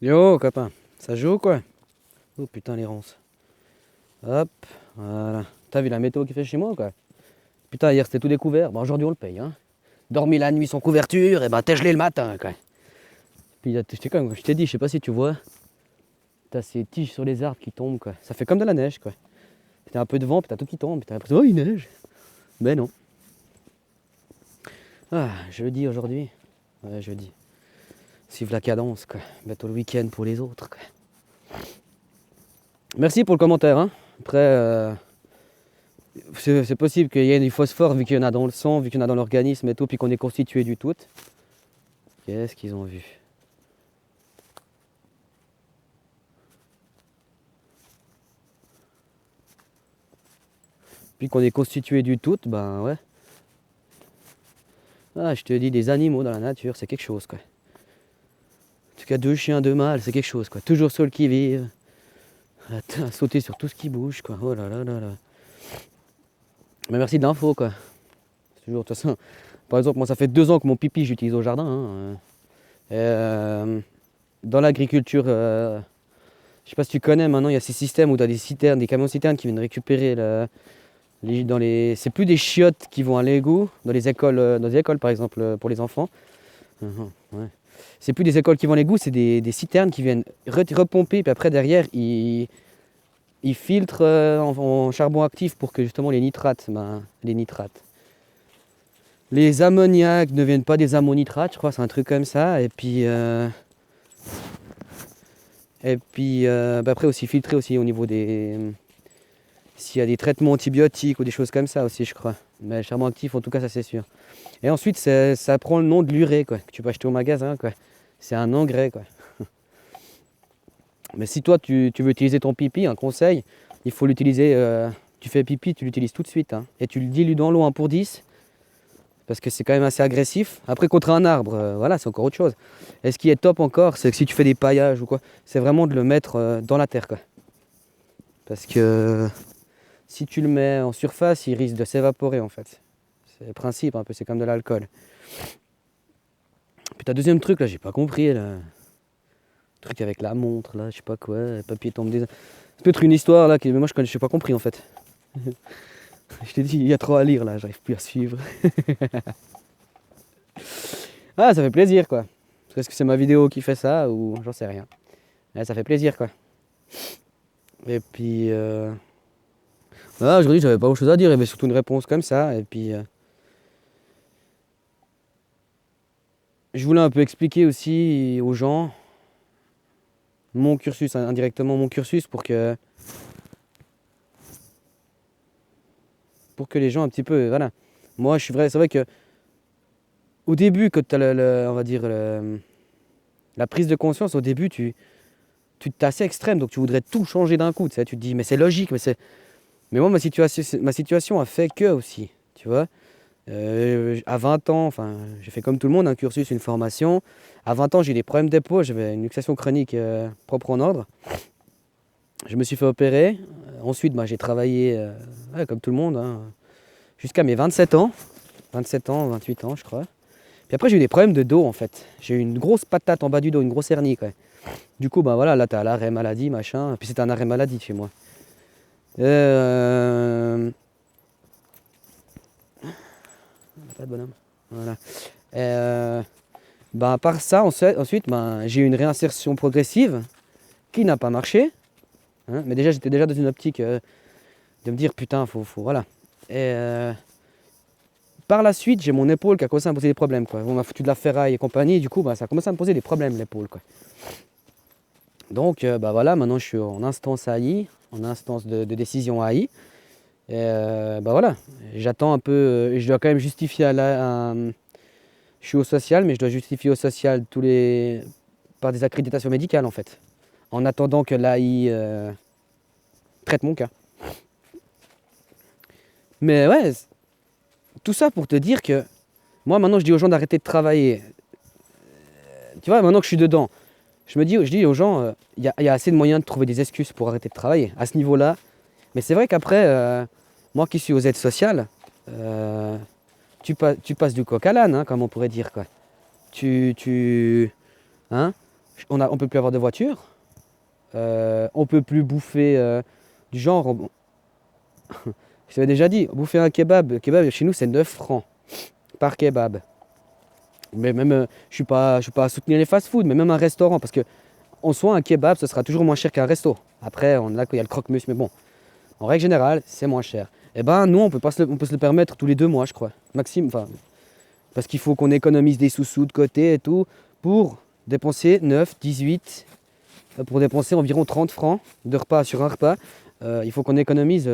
Yo, copain, ça joue ou quoi? Oh putain, les ronces. Hop, voilà. T'as vu la météo qu'il fait chez moi ou quoi? Putain, hier c'était tout découvert. Bon, aujourd'hui on le paye, hein. Dormi la nuit sans couverture, et ben t'es gelé le matin, quoi. Puis comme je t'ai dit, je sais pas si tu vois, t'as ces tiges sur les arbres qui tombent, quoi. Ça fait comme de la neige, quoi. Puis t'as un peu de vent, puis t'as tout qui tombe, puis t'as l'impression, oh, il neige. Mais non. Ah, jeudi aujourd'hui. Ouais, jeudi. Suivre la cadence, quoi. Bientôt le week-end pour les autres, quoi. Merci pour le commentaire, hein. Après, c'est possible qu'il y ait du phosphore vu qu'il y en a dans le sang, vu qu'il y en a dans l'organisme et tout, puis qu'on est constitué du tout. Qu'est-ce qu'ils ont vu? Puis qu'on est constitué du tout, ben ouais. Ah, je te dis, des animaux dans la nature, c'est quelque chose, quoi. En tout cas, deux chiens, deux mâles, c'est quelque chose, quoi. Toujours sur le qui-vive. À sauter sur tout ce qui bouge, quoi. Oh là là là là. Mais merci de l'info, quoi. C'est toujours, de toute façon, par exemple, moi, ça fait 2 ans que mon pipi, j'utilise au jardin, hein. Dans l'agriculture, je sais pas si tu connais, maintenant, il y a ces systèmes où tu as des citernes, des camions citernes qui viennent récupérer c'est plus des chiottes qui vont à l'égout dans les écoles par exemple pour les enfants. Ouais. C'est plus des écoles qui vont à l'égout, c'est des citernes qui viennent repomper, puis après derrière ils filtrent en charbon actif pour que justement les ammoniacs ne viennent pas des ammonitrates, je crois, c'est un truc comme ça. Bah après aussi filtrer aussi au niveau des s'il y a des traitements antibiotiques ou des choses comme ça aussi, je crois. Mais le charbon actif, en tout cas, ça c'est sûr. Et ensuite, ça prend le nom de l'urée, quoi, que tu peux acheter au magasin, quoi. C'est un engrais, quoi. Mais si toi, tu veux utiliser ton pipi, un conseil, il faut l'utiliser. Tu fais pipi, tu l'utilises tout de suite, hein. Et tu le dilues dans l'eau 1 pour 10, parce que c'est quand même assez agressif. Après, contre un arbre, voilà, c'est encore autre chose. Et ce qui est top encore, c'est que si tu fais des paillages ou quoi, c'est vraiment de le mettre dans la terre, quoi. Parce que si tu le mets en surface, il risque de s'évaporer, en fait. C'est le principe un peu, c'est comme de l'alcool. Puis t'as deuxième truc là, j'ai pas compris là. Truc avec la montre là, je sais pas quoi, le papier tombe des. C'est peut-être une histoire là, mais moi j'ai pas compris en fait. Je t'ai dit, il y a trop à lire là, j'arrive plus à suivre. Ah, ça fait plaisir quoi. Est-ce que c'est ma vidéo qui fait ça ou j'en sais rien. Ouais, ça fait plaisir quoi. Et puis voilà, aujourd'hui j'avais pas grand chose à dire, il y avait surtout une réponse comme ça. Et puis je voulais un peu expliquer aussi aux gens mon cursus, indirectement mon cursus pour que les gens un petit peu, voilà. Moi, je suis vrai, c'est vrai que au début, quand tu as on va dire la prise de conscience, au début, tu es assez extrême, donc tu voudrais tout changer d'un coup. Tu sais, tu te dis, mais c'est logique, mais moi, ma situation a fait que aussi, tu vois. À 20 ans, enfin, j'ai fait comme tout le monde, un cursus, une formation. À 20 ans, j'ai eu des problèmes d'épaule, j'avais une luxation chronique propre en ordre. Je me suis fait opérer. Ensuite, j'ai travaillé ouais, comme tout le monde, hein, jusqu'à mes 27 ans. 27 ans, 28 ans, je crois. Puis après, j'ai eu des problèmes de dos, en fait. J'ai eu une grosse patate en bas du dos, une grosse hernie, quoi. Du coup, voilà, là, t'as l'arrêt maladie, machin. Puis c'était un arrêt maladie chez moi. Pas de bonhomme. Voilà. À part ça, ensuite, j'ai eu une réinsertion progressive qui n'a pas marché, hein. Mais déjà, j'étais déjà dans une optique de me dire, putain, voilà. Et par la suite, j'ai mon épaule qui a commencé à me poser des problèmes, quoi. On m'a foutu de la ferraille et compagnie, et du coup, ça a commencé à me poser des problèmes, l'épaule, quoi. Donc, voilà, maintenant, je suis en instance AI, en instance de décision AI. Et voilà, j'attends un peu, je dois quand même justifier je suis au social, mais je dois justifier au social par des accréditations médicales, en fait. En attendant que l'AI traite mon cas. Mais ouais, tout ça pour te dire que moi, maintenant, je dis aux gens d'arrêter de travailler. Tu vois, maintenant que je suis dedans, je dis aux gens, il y a assez de moyens de trouver des excuses pour arrêter de travailler à ce niveau-là. Mais c'est vrai qu'après, moi qui suis aux aides sociales, euh, tu passes du coq à l'âne, hein, comme on pourrait dire, quoi. Tu, hein, On peut plus avoir de voiture. On peut plus bouffer du genre. Je t'avais déjà dit, bouffer un kebab. Le kebab chez nous, c'est 9 francs par kebab. Mais même, je suis pas à soutenir les fast-food, mais même un restaurant, parce que en soi, un kebab, ce sera toujours moins cher qu'un resto. Après, on a qu'il y a le croque-monsieur, mais bon, en règle générale, c'est moins cher. Et ben, nous, on peut se le permettre tous les 2 mois, je crois. Maxime, enfin, parce qu'il faut qu'on économise des sous-sous de côté et tout, pour dépenser 9, 18, pour dépenser environ 30 francs de repas sur un repas. Il faut qu'on économise.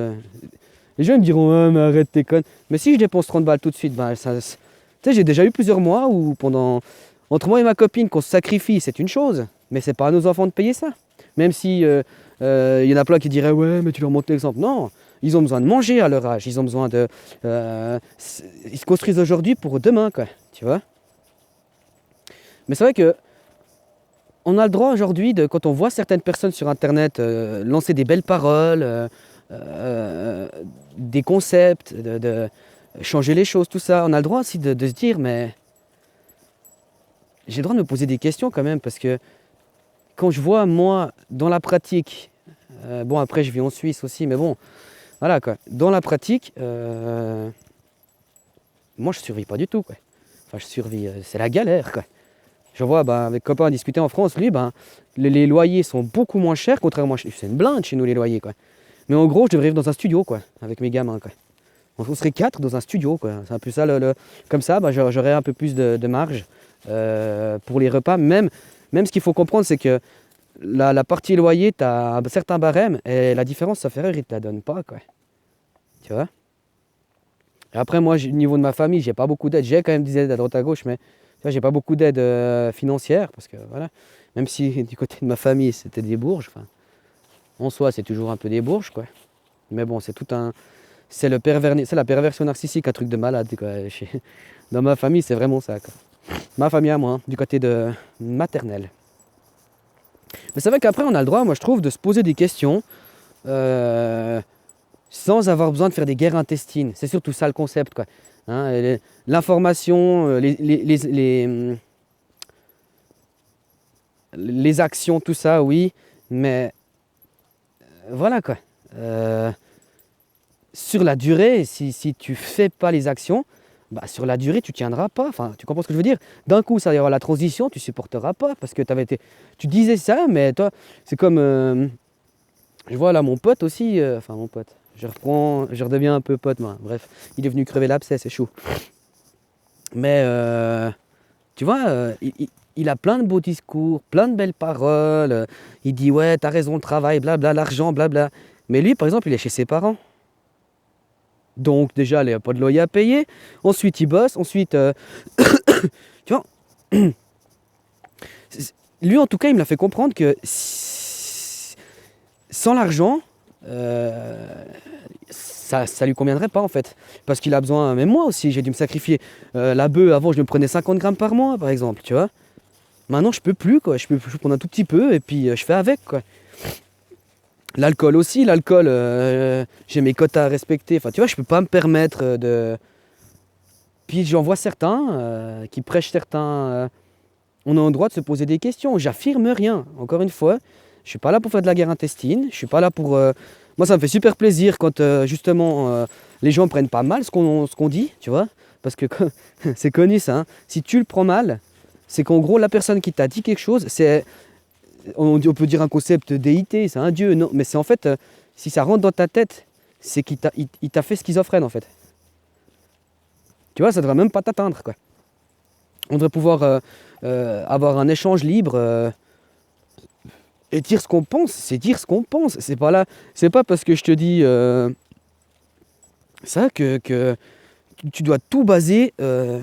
Les gens ils me diront, ouais, mais arrête tes connes. Mais si je dépense 30 balles tout de suite, ben, tu sais, j'ai déjà eu plusieurs mois où entre moi et ma copine, qu'on se sacrifie, c'est une chose, mais c'est pas à nos enfants de payer ça. Même si y en a plein qui diraient, ouais, mais tu leur montres l'exemple. Non, ils ont besoin de manger à leur âge, ils ont besoin de. Ils se construisent aujourd'hui pour demain, quoi, tu vois. Mais c'est vrai que on a le droit aujourd'hui, quand on voit certaines personnes sur Internet lancer des belles paroles, des concepts, de changer les choses, tout ça, on a le droit aussi de se dire, mais j'ai le droit de me poser des questions quand même, parce que quand je vois, moi, dans la pratique, bon après je vis en Suisse aussi, mais bon, voilà quoi, dans la pratique, moi je survis pas du tout, quoi. Enfin je survis, c'est la galère, quoi. Je vois avec copain discuter en France, lui, les loyers sont beaucoup moins chers, contrairement à c'est une blinde chez nous les loyers, quoi. Mais en gros, je devrais vivre dans un studio, quoi, avec mes gamins, quoi. On serait 4 dans un studio, quoi. C'est un peu ça, comme ça, j'aurais un peu plus de marge pour les repas. Même ce qu'il faut comprendre, c'est que la partie loyer, tu as un certain barème, et la différence, ça fait rire, ils ne te la donnent pas, quoi. Tu vois? Et après, moi, au niveau de ma famille, j'ai pas beaucoup d'aide. J'ai quand même des aides à droite à gauche, mais tu vois, j'ai pas beaucoup d'aide financière, parce que voilà, même si du côté de ma famille, c'était des bourges, enfin, en soi, c'est toujours un peu des bourges, quoi. Mais bon, c'est la perversion narcissique, un truc de malade, quoi. Dans ma famille, c'est vraiment ça, quoi. Ma famille à moi, hein, du côté de maternelle. Mais c'est vrai qu'après, on a le droit, moi je trouve, de se poser des questions sans avoir besoin de faire des guerres intestines. C'est surtout ça le concept, quoi. Hein, l'information, les actions, tout ça, oui, mais voilà, quoi. Sur la durée, si tu fais pas les actions, sur la durée, tu tiendras pas. Enfin, tu comprends ce que je veux dire? D'un coup, ça y aura la transition, tu supporteras pas parce que tu disais ça, mais toi, c'est comme, je vois là mon pote aussi, enfin mon pote, je redeviens un peu pote, moi. Bref, il est venu crever l'abcès, c'est chaud. Mais tu vois, il a plein de beaux discours, plein de belles paroles. Il dit ouais, t'as raison, le travail, blabla, l'argent, blabla. Mais lui, par exemple, il est chez ses parents. Donc déjà, il n'y a pas de loyer à payer. Ensuite, il bosse. Ensuite, tu vois, lui, en tout cas, il me l'a fait comprendre que sans l'argent, ça lui conviendrait pas, en fait. Parce qu'il a besoin, même moi aussi, j'ai dû me sacrifier. La bœuf, avant, je me prenais 50 grammes par mois, par exemple, tu vois. Maintenant, je peux plus, quoi. Je peux prendre un tout petit peu et puis je fais avec, quoi. L'alcool aussi, j'ai mes quotas à respecter. Enfin, tu vois, je peux pas me permettre de. Puis j'en vois certains qui prêchent certains. On a le droit de se poser des questions. J'affirme rien. Encore une fois, je suis pas là pour faire de la guerre intestine. Je suis pas là pour. Moi, ça me fait super plaisir quand justement les gens prennent pas mal ce qu'on dit, tu vois. Parce que c'est connu ça. Hein. Si tu le prends mal, c'est qu'en gros la personne qui t'a dit quelque chose, on peut dire un concept de déité, c'est un dieu, non, mais c'est en fait, si ça rentre dans ta tête, c'est qu'il t'a fait schizophrène en fait. Tu vois, ça devrait même pas t'atteindre, quoi. On devrait pouvoir avoir un échange libre et dire ce qu'on pense, c'est dire ce qu'on pense. C'est pas parce que je te dis ça que tu dois tout baser ce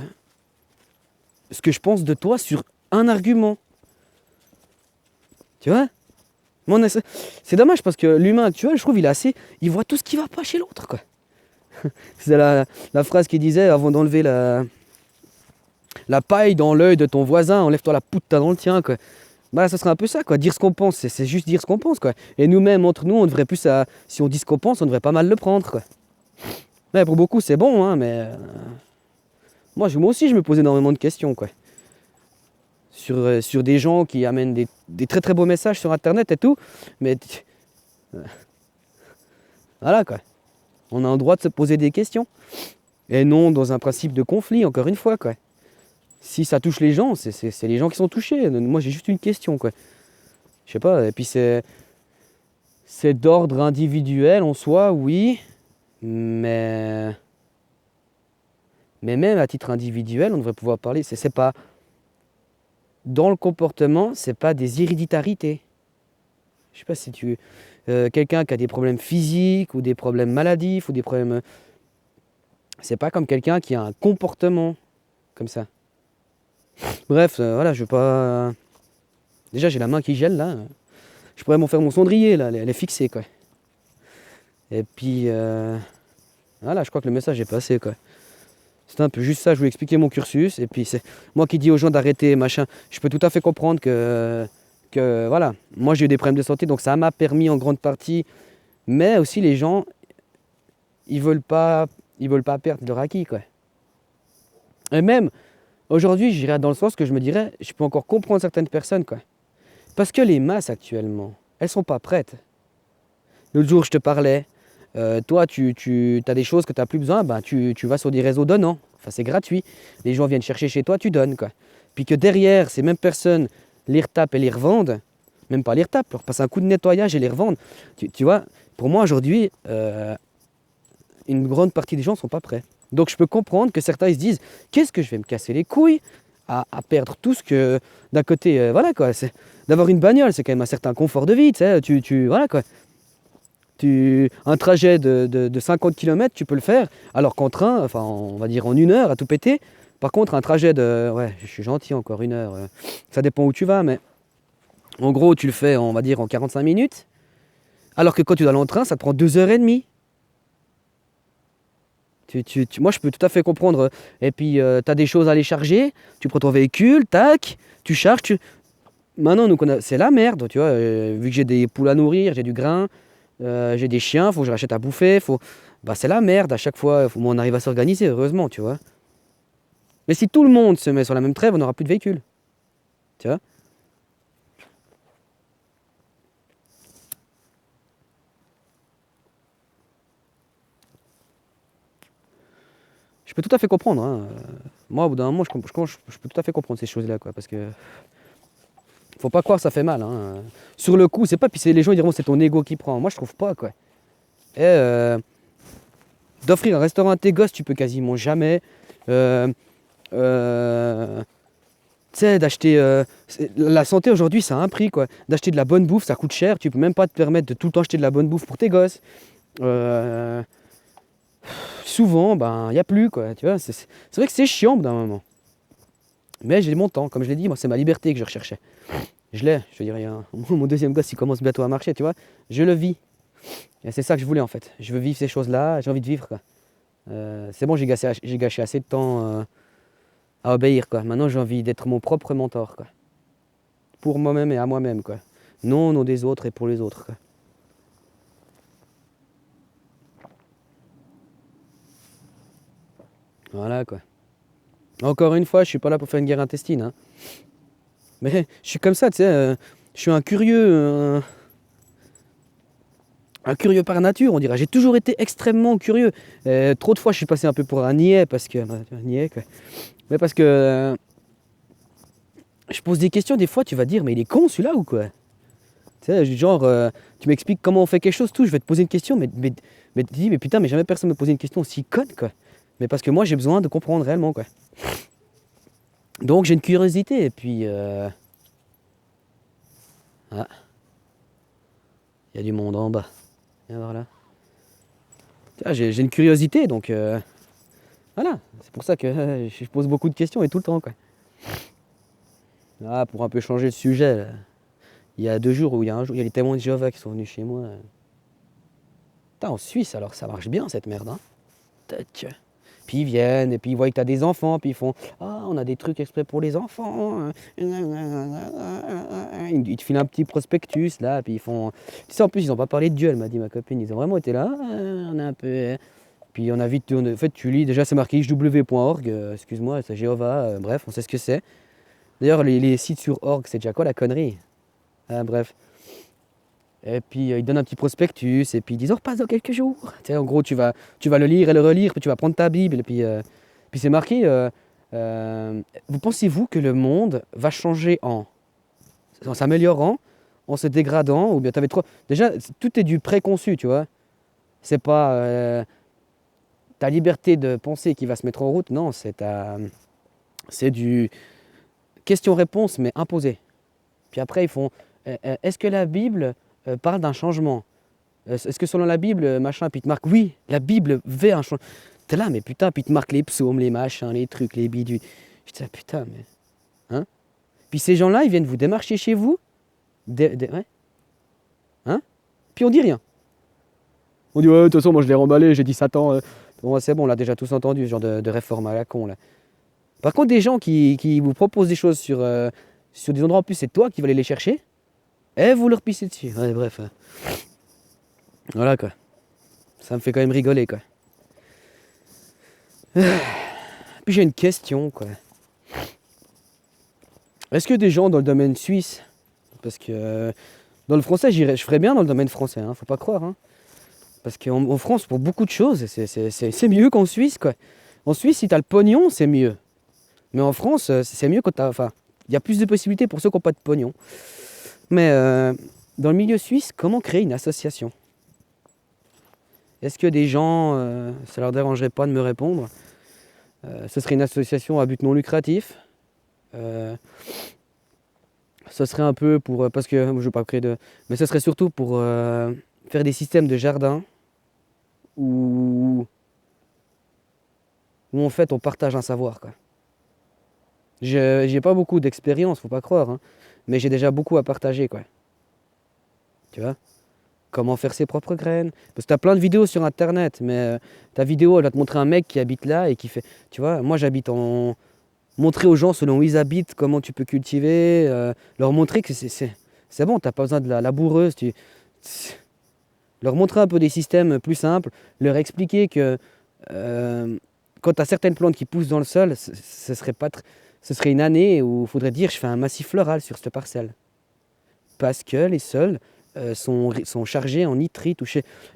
que je pense de toi sur un argument. Tu vois? C'est dommage parce que l'humain actuel, je trouve, il voit tout ce qui va pas chez l'autre, quoi. C'est la phrase qui disait avant d'enlever la paille dans l'œil de ton voisin, enlève-toi la poutre dans le tien, quoi. Ça serait un peu ça, quoi. Dire ce qu'on pense, c'est juste dire ce qu'on pense, quoi. Et nous-mêmes, entre nous, on devrait plus si on dit ce qu'on pense, on devrait pas mal le prendre, quoi. Ouais, pour beaucoup, c'est bon, hein, mais moi aussi, je me pose énormément de questions, quoi. sur des gens qui amènent des très très beaux messages sur internet et tout, mais voilà quoi. On a le droit de se poser des questions. Et non dans un principe de conflit, encore une fois quoi. Si ça touche les gens, c'est les gens qui sont touchés. Moi j'ai juste une question quoi. Je sais pas, et puis c'est d'ordre individuel en soi, oui, mais même à titre individuel, on devrait pouvoir parler. C'est pas dans le comportement, c'est pas des héréditarités. Je sais pas si quelqu'un qui a des problèmes physiques ou des problèmes maladifs ou des problèmes, c'est pas comme quelqu'un qui a un comportement comme ça. Bref, voilà, je veux pas. Déjà j'ai la main qui gèle là. Je pourrais m'en faire mon cendrier là, elle est fixée quoi. Et puis voilà, je crois que le message est passé quoi. C'est un peu juste ça, je voulais expliquer mon cursus. Et puis c'est moi qui dis aux gens d'arrêter, machin. Je peux tout à fait comprendre que voilà, moi j'ai eu des problèmes de santé, donc ça m'a permis en grande partie. Mais aussi les gens, ils veulent pas perdre leur acquis quoi. Et même aujourd'hui, j'irais dans le sens que je me dirais, je peux encore comprendre certaines personnes quoi. Parce que les masses actuellement, elles sont pas prêtes. L'autre jour, je te parlais. Toi, tu as des choses que tu n'as plus besoin, ben, tu vas sur des réseaux donnants. Enfin, c'est gratuit. Les gens viennent chercher chez toi, tu donnes. Quoi. Puis que derrière, ces mêmes personnes les retapent et les revendent. Même pas les retapent, leur passent un coup de nettoyage et les revendent. Tu vois, pour moi aujourd'hui, une grande partie des gens ne sont pas prêts. Donc je peux comprendre que certains ils se disent, qu'est-ce que je vais me casser les couilles à perdre tout ce que... D'un côté, voilà quoi, d'avoir une bagnole, c'est quand même un certain confort de vie, tu sais, voilà quoi. Un trajet de 50 km, tu peux le faire, alors qu'en train, enfin on va dire en 1 heure à tout péter. Par contre, un trajet de... Ouais, je suis gentil encore, 1 heure. Ça dépend où tu vas, mais en gros, tu le fais, on va dire, en 45 minutes. Alors que quand tu vas en train, ça te prend 2h30. Moi, je peux tout à fait comprendre. Et puis, tu as des choses à aller charger. Tu prends ton véhicule, tac, tu charges. Maintenant, c'est la merde, tu vois. Vu que j'ai des poules à nourrir, j'ai du grain. J'ai des chiens, faut que je rachète à bouffer, bah, c'est la merde à chaque fois, on arrive à s'organiser, heureusement, tu vois. Mais si tout le monde se met sur la même trêve, on n'aura plus de véhicules, tu vois. Je peux tout à fait comprendre, hein. Moi, au bout d'un moment, je peux tout à fait comprendre ces choses-là, quoi, parce que faut pas croire que ça fait mal, hein. Sur le coup, c'est pas, puis les gens diront c'est ton ego qui prend. Moi, je trouve pas, quoi. Et d'offrir un restaurant à tes gosses, tu peux quasiment jamais. Tu sais, d'acheter... la santé aujourd'hui, ça a un prix, quoi. D'acheter de la bonne bouffe, ça coûte cher. Tu peux même pas te permettre de tout le temps acheter de la bonne bouffe pour tes gosses. Souvent, ben, il n'y a plus, quoi. Tu vois, c'est vrai que c'est chiant d'un moment. Mais j'ai mon temps, comme je l'ai dit, moi, c'est ma liberté que je recherchais. Je l'ai, je veux dire, mon deuxième gosse, il commence bientôt à marcher, tu vois. Je le vis. Et c'est ça que je voulais, en fait. Je veux vivre ces choses-là, j'ai envie de vivre, quoi. C'est bon, j'ai gâché assez de temps à obéir, quoi. Maintenant, j'ai envie d'être mon propre mentor, quoi. Pour moi-même et à moi-même, quoi. Non au nom des autres et pour les autres, quoi. Voilà, quoi. Encore une fois, je suis pas là pour faire une guerre intestine, hein. Mais je suis comme ça, tu sais. Je suis un curieux par nature, on dirait. J'ai toujours été extrêmement curieux. Trop de fois, je suis passé un peu pour un niais, parce que... un niais, quoi. Mais parce que... je pose des questions, des fois, tu vas dire, mais il est con, celui-là, ou quoi? Tu sais, genre, tu m'expliques comment on fait quelque chose, tout, je vais te poser une question, mais tu te dis, mais putain, mais jamais personne me posé une question aussi conne, quoi. Mais parce que moi, j'ai besoin de comprendre réellement, quoi. Donc, j'ai une curiosité, et puis... Ah, il y a du monde en bas. Viens voir là. J'ai une curiosité, donc... voilà, c'est pour ça que je pose beaucoup de questions, et tout le temps, quoi. Ah, pour un peu changer le sujet, là. Il y a 2 jours, ou il y a un jour, il y a les témoins de Jéhovah qui sont venus chez moi. Putain, en Suisse, alors ça marche bien cette merde, hein. Tac. Puis ils viennent, et puis ils voient que t'as des enfants, puis ils font ah, on a des trucs exprès pour les enfants. Ils te filent un petit prospectus là, puis ils font. Tu sais, en plus, ils n'ont pas parlé de Dieu, elle m'a dit ma copine. Ils ont vraiment été là, on a un peu. Puis on a vite. En fait, tu lis, déjà c'est marqué jw.org, excuse-moi, c'est Jéhovah, bref, on sait ce que c'est. D'ailleurs, les sites sur org, c'est déjà quoi la connerie? Ah, bref. Et puis ils donnent un petit prospectus et puis ils disent on repasse dans quelques jours. Tu sais, en gros, tu vas le lire et le relire, puis tu vas prendre ta Bible et puis c'est marqué vous pensez-vous que le monde va changer en s'améliorant, en se dégradant ou bien t'avais trop. Déjà, tout est du préconçu, tu vois. C'est pas ta liberté de penser qui va se mettre en route, non, c'est du question-réponse mais imposé. Puis après, ils font est-ce que la Bible parle d'un changement? Est-ce que selon la Bible, machin, puis il te marque oui, la Bible veut un changement. T'es là, mais putain, puis il te marque les psaumes, les machins, les trucs, les bidules. Je dis, ah, putain, mais. Hein? Puis ces gens-là, ils viennent vous démarcher chez vous. Ouais? Hein? Puis on dit rien. On dit, ouais, de toute façon, moi je l'ai remballé, j'ai dit Satan. Bon, c'est bon, on l'a déjà tous entendu, ce genre de réforme à la con, là. Par contre, des gens qui vous proposent des choses sur des endroits en plus, c'est toi qui vas aller les chercher, et vous leur pissez dessus. Ouais, bref. Voilà, quoi. Ça me fait quand même rigoler, quoi. Puis j'ai une question, quoi. Est-ce que des gens dans le domaine suisse, parce que dans le français, je ferais bien dans le domaine français, hein, faut pas croire, hein. Parce qu'en France, pour beaucoup de choses, c'est mieux qu'en Suisse, quoi. En Suisse, si t'as le pognon, c'est mieux. Mais en France, c'est mieux quand t'as. Enfin, il y a plus de possibilités pour ceux qui n'ont pas de pognon. Mais dans le milieu suisse, comment créer une association? Est-ce que des gens, ça leur dérangerait pas de me répondre? Ce serait une association à but non lucratif. Ce serait un peu pour. Parce que je ne veux pas créer de. Mais ce serait surtout pour faire des systèmes de jardin où en fait on partage un savoir, quoi. J'ai pas beaucoup d'expérience, faut pas croire, hein, mais j'ai déjà beaucoup à partager, quoi. Tu vois? Comment faire ses propres graines. Parce que tu as plein de vidéos sur internet, mais ta vidéo elle va te montrer un mec qui habite là et qui fait. Tu vois, moi j'habite en. Montrer aux gens selon où ils habitent, comment tu peux cultiver, leur montrer que c'est bon, t'as pas besoin de la laboureuse. Leur montrer un peu des systèmes plus simples, leur expliquer que quand tu as certaines plantes qui poussent dans le sol, ce serait une année où il faudrait dire je fais un massif floral sur cette parcelle. Parce que les sols sont chargés en nitrite.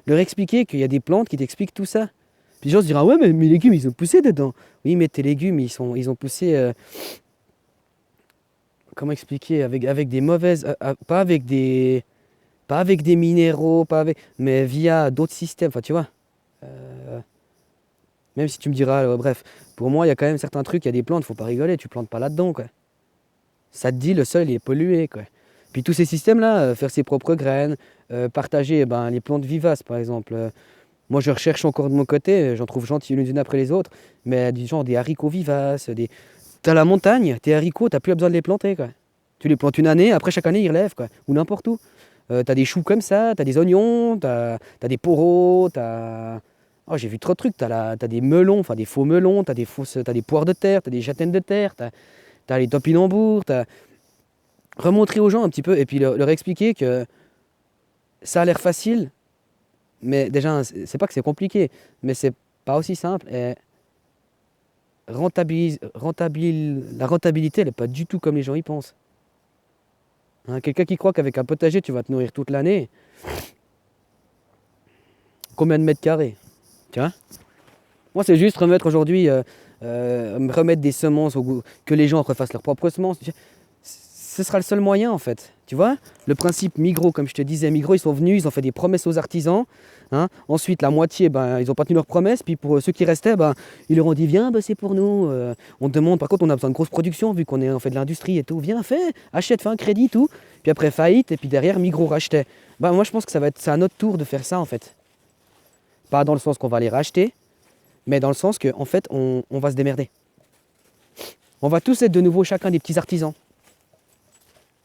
Leur expliquer qu'il y a des plantes qui t'expliquent tout ça. Puis les gens se diront, ah ouais, mais mes légumes, ils ont poussé dedans. Oui, mais tes légumes, ils ont poussé, comment expliquer, avec des mauvaises, pas avec des minéraux, mais via d'autres systèmes, enfin, tu vois. Même si tu me diras, bref, pour moi, il y a quand même certains trucs, il y a des plantes, faut pas rigoler, tu plantes pas là-dedans, quoi. Ça te dit, le sol, il est pollué, quoi. Puis tous ces systèmes-là, faire ses propres graines, partager les plantes vivaces, par exemple. Moi, je recherche encore de mon côté, j'en trouve gentil les unes après les autres, mais du genre des haricots vivaces, T'as la montagne, tes haricots, t'as plus besoin de les planter, quoi. Tu les plantes une année, après chaque année, ils relèvent, quoi. Ou n'importe où. T'as des choux comme ça, t'as des oignons, t'as des poireaux, t'as. Oh, j'ai vu trop de trucs. T'as des melons, enfin des faux melons, t'as des poires de terre, t'as des châtaignes de terre, t'as les topinambours, remontrer aux gens un petit peu et puis leur expliquer que ça a l'air facile, mais déjà, c'est pas que c'est compliqué, mais c'est pas aussi simple. Et la rentabilité, elle n'est pas du tout comme les gens y pensent. Hein, quelqu'un qui croit qu'avec un potager, tu vas te nourrir toute l'année, combien de mètres carrés? Tu vois? Moi, c'est juste remettre aujourd'hui, remettre des semences, que les gens refassent leurs propres semences. Ce sera le seul moyen, en fait. Tu vois? Le principe Migros, comme je te disais, Migros, ils sont venus, ils ont fait des promesses aux artisans. Hein. Ensuite, la moitié, ils n'ont pas tenu leurs promesses. Puis pour ceux qui restaient, ils leur ont dit, viens, c'est pour nous. On te demande, par contre, on a besoin de grosse production, vu qu'on fait de l'industrie et tout. Viens, achète, fais un crédit, tout. Puis après, faillite, et puis derrière, Migros rachetait. Moi, je pense que c'est à notre tour de faire ça, en fait. Pas dans le sens qu'on va les racheter, mais dans le sens qu'en fait, on va se démerder. On va tous être de nouveau chacun des petits artisans.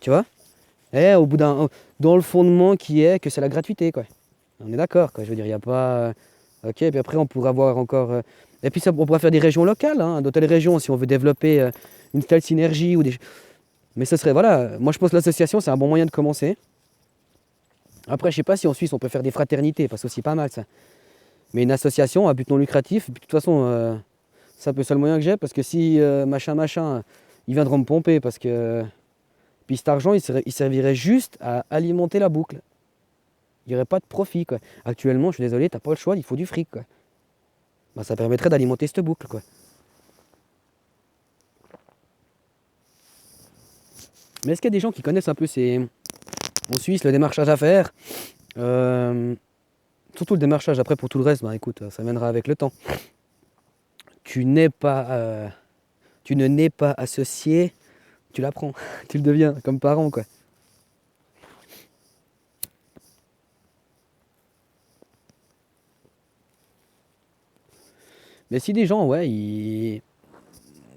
Tu vois? Et au bout dans le fondement qui est que c'est la gratuité, quoi. On est d'accord, quoi. Je veux dire, il n'y a pas. Ok, puis après, on pourra avoir encore. Et puis, on pourra faire des régions locales, hein, dans telles régions, si on veut développer une telle synergie ou des. Mais ce serait, voilà. Moi, je pense que l'association, c'est un bon moyen de commencer. Après, je sais pas si en Suisse, on peut faire des fraternités, parce que c'est aussi pas mal, ça. Mais une association à but non lucratif, de toute façon, c'est un peu le seul moyen que j'ai, parce que si machin, ils viendront me pomper parce que. Puis cet argent, il servirait juste à alimenter la boucle. Il n'y aurait pas de profit, quoi. Actuellement, je suis désolé, t'as pas le choix, il faut du fric, quoi. Bah, ça permettrait d'alimenter cette boucle, quoi. Mais est-ce qu'il y a des gens qui connaissent un peu en Suisse, le démarchage à faire? Euh, Surtout le démarchage, après pour tout le reste, bah écoute, ça viendra avec le temps. Tu n'es pas, tu ne n'es pas associé, tu l'apprends, tu le deviens comme parent, quoi. Mais si des gens, ouais,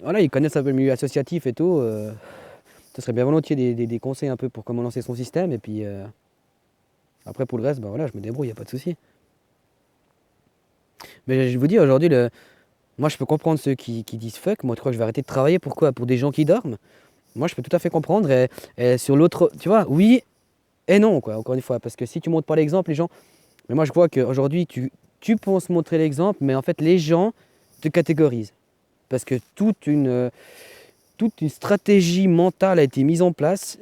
voilà, ils connaissent un peu le milieu associatif et tout, ce serait bien volontiers des conseils un peu pour comment lancer son système. Et puis après pour le reste, bah voilà, je me débrouille, y a pas de souci. Mais je vous dis aujourd'hui, moi je peux comprendre ceux qui disent fuck, moi je crois que je vais arrêter de travailler. Pourquoi? Pour des gens qui dorment. Moi je peux tout à fait comprendre. Et sur l'autre, tu vois, oui et non, quoi, encore une fois. Parce que si tu montres pas l'exemple, les gens. Mais moi je vois qu'aujourd'hui, tu penses montrer l'exemple, mais en fait les gens te catégorisent. Parce que toute une stratégie mentale a été mise en place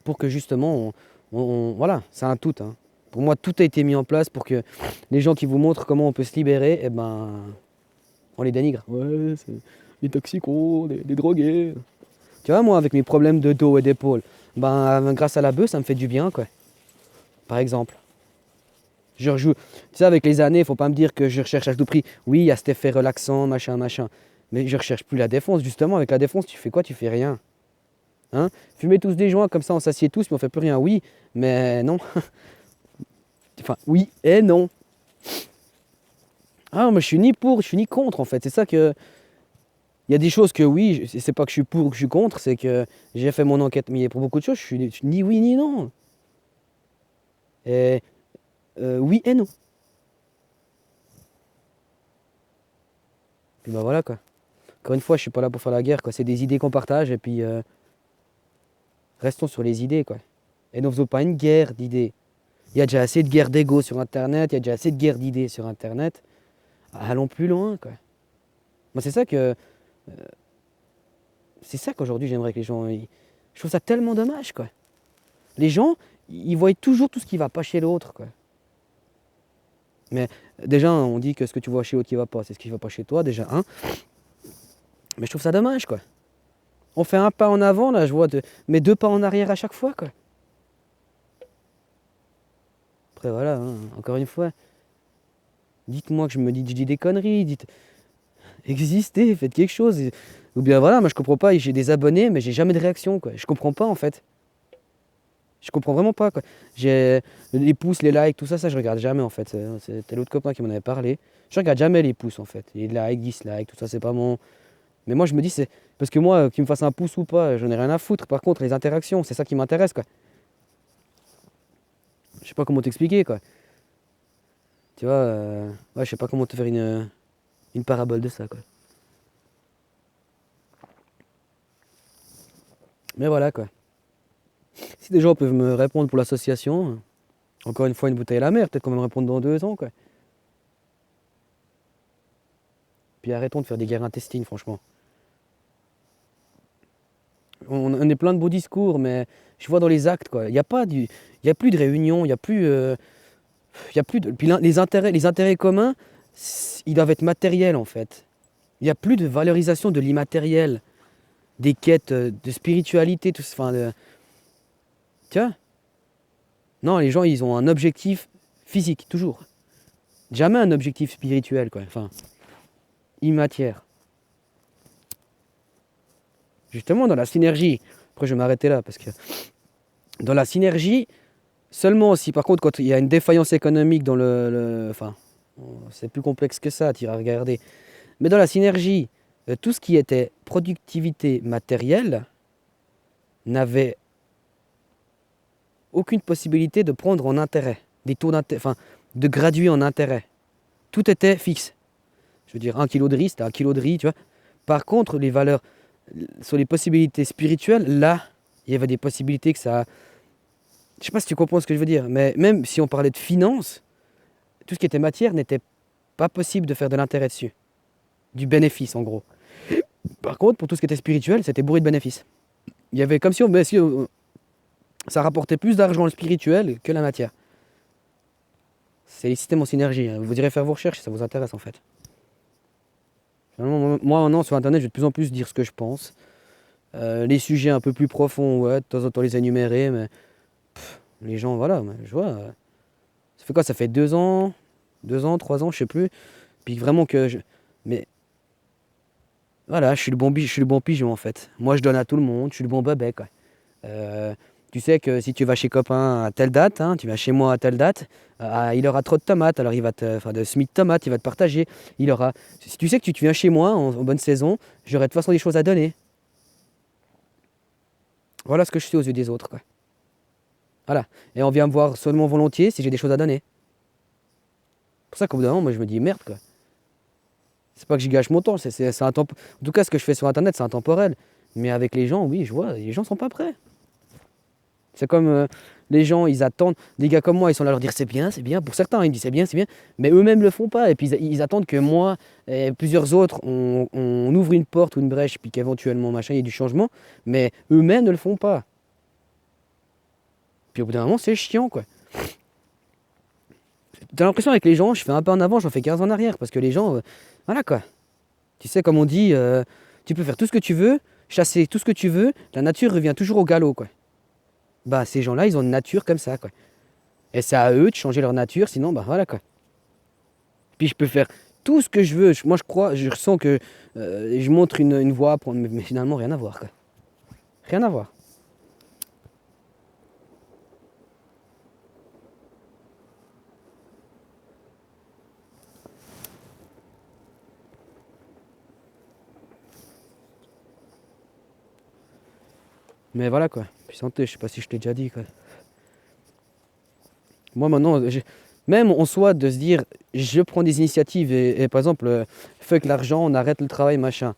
pour que justement, voilà, c'est un tout, hein. Pour moi, tout a été mis en place pour que les gens qui vous montrent comment on peut se libérer, eh ben, on les dénigre. Ouais, c'est des toxicos, des drogués. Tu vois, moi, avec mes problèmes de dos et d'épaule, ben, grâce à la bœuf, ça me fait du bien, quoi. Par exemple. Je rejoue. Tu sais, avec les années, il faut pas me dire que je recherche à tout prix. Oui, il y a cet effet relaxant, machin, machin. Mais je recherche plus la défonce. Justement, avec la défonce, tu fais quoi? Tu fais rien. Hein? Fumer tous des joints, comme ça on s'assied tous, mais on fait plus rien. Oui, mais non. Enfin, oui et non. Ah, moi je suis ni pour, je suis ni contre en fait. C'est ça que. Il y a des choses que oui, c'est pas que je suis pour ou que je suis contre, c'est que j'ai fait mon enquête, mais pour beaucoup de choses, je suis ni oui ni non. Et oui et non. Puis bah voilà quoi. Encore une fois, je suis pas là pour faire la guerre, quoi. C'est des idées qu'on partage et puis restons sur les idées, quoi. Et ne faisons pas une guerre d'idées. Il y a déjà assez de guerres d'ego sur Internet, il y a déjà assez de guerres d'idées sur Internet. Allons plus loin, quoi. Moi, c'est ça qu'aujourd'hui j'aimerais que les gens. Je trouve ça tellement dommage, quoi. Les gens, ils voient toujours tout ce qui va pas chez l'autre, quoi. Mais déjà, on dit que ce que tu vois chez l'autre qui va pas, c'est ce qui va pas chez toi, déjà, hein. Mais je trouve ça dommage, quoi. On fait un pas en avant, là, mais deux pas en arrière à chaque fois, quoi. Après, voilà, hein, encore une fois, dites-moi que je dis des conneries, existez, faites quelque chose. Ou bien voilà, moi je comprends pas, j'ai des abonnés, mais j'ai jamais de réaction, quoi. Je comprends pas, en fait. Je comprends vraiment pas, quoi. J'ai les pouces, les likes, tout ça, ça je regarde jamais, en fait. C'était l'autre copain qui m'en avait parlé. Je regarde jamais les pouces, en fait. Les likes, dislikes, tout ça, c'est pas mon. Mais moi, je me dis, c'est. Parce que moi, qu'il me fasse un pouce ou pas, j'en ai rien à foutre. Par contre, les interactions, c'est ça qui m'intéresse, quoi. Je sais pas comment t'expliquer, quoi. Tu vois, ouais, je sais pas comment te faire une parabole de ça, quoi. Mais voilà, quoi. Si des gens peuvent me répondre pour l'association, encore une fois, une bouteille à la mer, peut-être qu'on va me répondre dans 2 ans, quoi. Puis arrêtons de faire des guerres intestines, franchement. On est plein de beaux discours, mais je vois dans les actes, quoi. Il y a plus de réunion, il y a plus de. Puis les intérêts communs, ils doivent être matériels, en fait. Il n'y a plus de valorisation de l'immatériel, des quêtes de spiritualité, tout, enfin, tu vois? Non, les gens, ils ont un objectif physique, toujours. Jamais un objectif spirituel, quoi. Enfin, immatière. Justement, dans la synergie. Après, je vais m'arrêter là, parce que dans la synergie, seulement si, par contre, quand il y a une défaillance économique dans enfin, c'est plus complexe que ça, tu iras regarder. Mais dans la synergie, tout ce qui était productivité matérielle n'avait aucune possibilité de prendre en intérêt, des taux d'intérêt, enfin, de graduer en intérêt. Tout était fixe. Je veux dire, 1 kilo de riz, c'était 1 kilo de riz, tu vois. Par contre, les valeurs, sur les possibilités spirituelles, là, il y avait des possibilités que ça. Je sais pas si tu comprends ce que je veux dire, mais même si on parlait de finance, tout ce qui était matière n'était pas possible de faire de l'intérêt dessus. Du bénéfice, en gros. Par contre, pour tout ce qui était spirituel, c'était bourré de bénéfices. Il y avait comme si, ça rapportait plus d'argent le spirituel que la matière. C'est les systèmes en synergie, hein. Vous irez faire vos recherches si ça vous intéresse en fait. Finalement, moi maintenant sur internet, je vais de plus en plus dire ce que je pense. Les sujets un peu plus profonds, ouais, de temps en temps les énumérer, mais les gens, voilà, je vois. Ça fait quoi? Ça fait 2 ans, 3 ans, je sais plus. Puis vraiment que mais voilà, je suis le bon pigeon en fait. Moi je donne à tout le monde, je suis le bon bébé quoi. Euh, Tu sais que si tu vas chez copain à telle date, hein, tu vas chez moi à telle date, il aura trop de tomates, alors il va enfin de semis de tomates, il va te partager. Il aura, si tu sais que tu viens chez moi en bonne saison, j'aurai de toute façon des choses à donner. Voilà ce que je suis aux yeux des autres, quoi. Voilà. Et on vient me voir seulement volontiers si j'ai des choses à donner. C'est pour ça qu'au bout d'un moment, moi je me dis merde, quoi. C'est pas que j'y gâche mon temps, en tout cas ce que je fais sur internet c'est intemporel. Mais avec les gens, oui, je vois, les gens sont pas prêts. C'est comme les gens, ils attendent, des gars comme moi, ils sont là à leur dire c'est bien, c'est bien. Pour certains, ils me disent c'est bien, mais eux-mêmes le font pas. Et puis ils attendent que moi et plusieurs autres, on ouvre une porte ou une brèche, puis qu'éventuellement, machin, il y ait du changement. Mais eux-mêmes ne le font pas. Puis au bout d'un moment, c'est chiant, quoi. T'as l'impression avec les gens, je fais un pas en avant, j'en fais 15 en arrière. Parce que les gens, voilà quoi. Tu sais, comme on dit, tu peux faire tout ce que tu veux, chasser tout ce que tu veux, la nature revient toujours au galop, quoi. Bah, ces gens-là, ils ont une nature comme ça, quoi. Et c'est à eux de changer leur nature, sinon, bah voilà, quoi. Puis je peux faire tout ce que je veux. Moi, je crois, je ressens que je montre une voie, mais finalement, rien à voir, quoi. Rien à voir. Mais voilà, quoi. Puis santé, je sais pas si je t'ai déjà dit, quoi. Moi, maintenant, même en soi, de se dire, je prends des initiatives et par exemple, fuck l'argent, on arrête le travail, machin.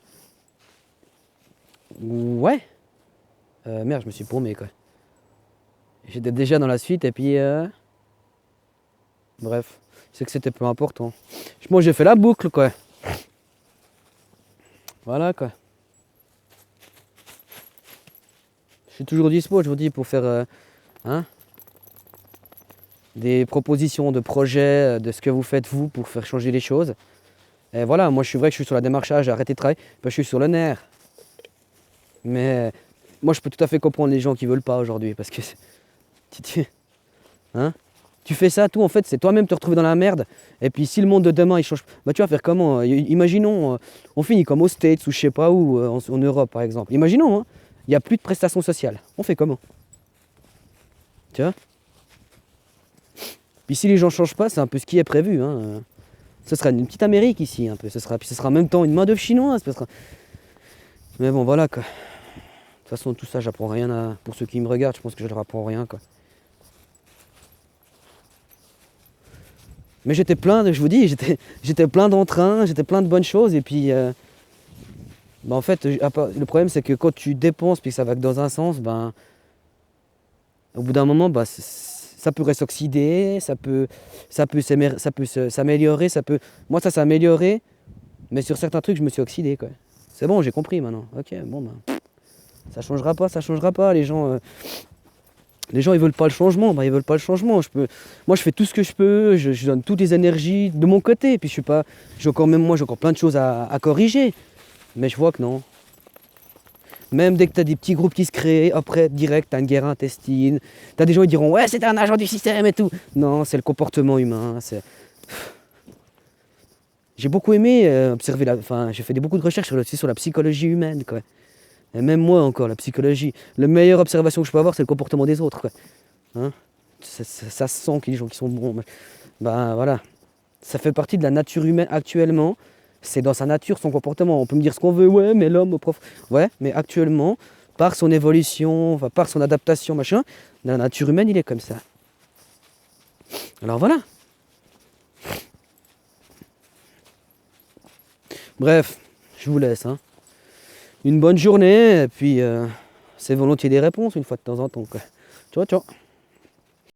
Ouais. Merde, je me suis paumé, quoi. J'étais déjà dans la suite et puis... bref, c'est que c'était peu important. Moi, j'ai fait la boucle, quoi. Voilà, quoi. Je suis toujours dispo, je vous dis, pour faire hein, des propositions de projets, de ce que vous faites, vous, pour faire changer les choses. Et voilà, moi, je suis vrai que je suis sur la démarchage, j'ai arrêté de travailler, parce que je suis sur le nerf. Mais moi, je peux tout à fait comprendre les gens qui veulent pas aujourd'hui, parce que... hein, tu fais ça, tout en fait, c'est toi-même te retrouver dans la merde. Et puis si le monde de demain il change, bah tu vas faire comment? Imaginons, on finit comme aux States ou je sais pas où, en Europe par exemple. Imaginons, hein, il n'y a plus de prestations sociales. On fait comment? Tu vois? Puis si les gens changent pas, c'est un peu ce qui est prévu, hein. Ce sera une petite Amérique ici, un peu. Puis ce sera en même temps une main-d'œuvre chinoise. Mais bon, voilà quoi. De toute façon, tout ça, j'apprends rien à. Pour ceux qui me regardent, je pense que je leur apprends rien, quoi. Mais j'étais plein, je vous dis, j'étais plein d'entrain, j'étais plein de bonnes choses. Et puis, bah en fait, le problème, c'est que quand tu dépenses puis que ça va que dans un sens, ben, au bout d'un moment, bah, ça pourrait s'oxyder, s'améliorer, Moi, ça s'est amélioré, mais sur certains trucs, je me suis oxydé, quoi. C'est bon, j'ai compris maintenant. Ok, bon, ben, ça changera pas, ça changera pas. Les gens, ils veulent pas le changement. Bah, ils veulent pas le changement. Moi, je fais tout ce que je peux. Je donne toutes les énergies de mon côté. Puis je suis pas, j'ai encore plein de choses à corriger. Mais je vois que non. Même dès que tu as des petits groupes qui se créent, après, direct, tu as une guerre intestine. Tu as des gens qui diront ouais, c'est un agent du système et tout. Non, c'est le comportement humain. J'ai beaucoup aimé observer enfin, j'ai fait beaucoup de recherches sur la psychologie humaine, quoi. Et même moi encore, la psychologie, la meilleure observation que je peux avoir, c'est le comportement des autres, quoi. Hein, ça se sent qu'il y a des gens qui sont bons. Ben voilà, ça fait partie de la nature humaine actuellement. C'est dans sa nature, son comportement. On peut me dire ce qu'on veut, ouais, mais l'homme, prof. Ouais, mais actuellement, par son évolution, enfin, par son adaptation, machin, la nature humaine, il est comme ça. Alors voilà. Bref, je vous laisse, hein. Une bonne journée, et puis c'est volontiers des réponses une fois de temps en temps, quoi. Ciao, ciao.